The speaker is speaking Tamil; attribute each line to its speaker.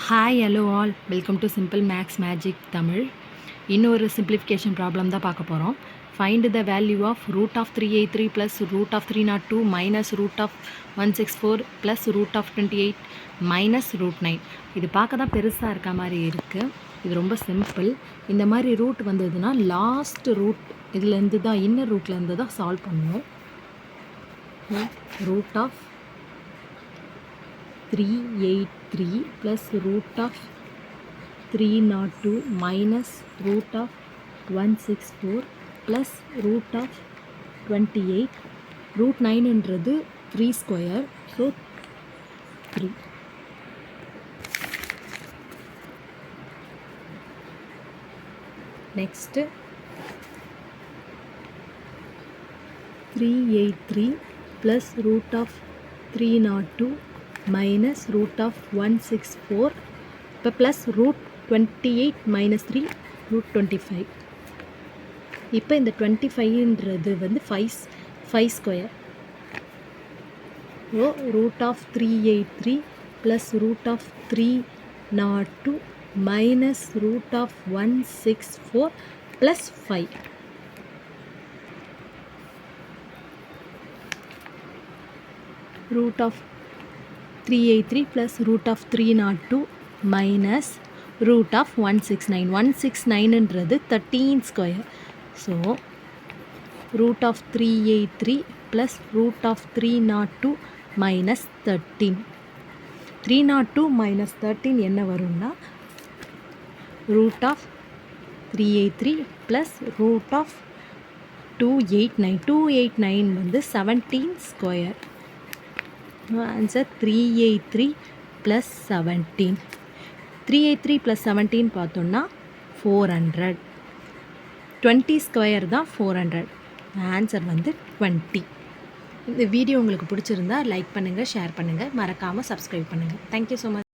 Speaker 1: Hi hello all welcome to simple maths magic Tamil. இன்னொரு சிம்பிளிஃபிகேஷன் ப்ராப்ளம் தான் பார்க்க போகிறோம். Find the value of root of 383 plus root of 302 minus root of 164 plus root of 28 minus root 9. இது பார்க்க தான் பெருசாக இருக்க மாதிரி இருக்குது. இது ரொம்ப சிம்பிள். இந்த மாதிரி ரூட் வந்ததுன்னா லாஸ்ட் ரூட் இதுலேருந்து தான் இன்னர் ரூட்லேருந்து தான் சால்வ் பண்ணணும். Root of 383 plus root of 302 minus root of 164 plus root of 28 root 9 என்றது 3 square, so 3. Next 383 plus root of 302 minus root of 164 plus root 28 minus 3 root 25. இப்போ இந்த 25ன்றது வந்து 5 square. So root of 383 plus root of 302 minus root of 164 plus 5. Root of 383 plus root of 302 minus root of 169. 169 என்றது 13 square. So root of 383 plus root of 302 minus 13. 302 minus 13 என்ன வரும்னா root of 383 plus root of 289. 289 வந்து 17 square. Answer 383 plus 17. 383 plus 17 பார்த்தோன்னா 400. 20 ஸ்கொயர் தான் 400. ஆன்சர் வந்து 20. இந்த வீடியோ உங்களுக்கு பிடிச்சிருந்தா லைக் பண்ணுங்கள், ஷேர் பண்ணுங்கள், மறக்காமல் சப்ஸ்கிரைப் பண்ணுங்கள். Thank you so much.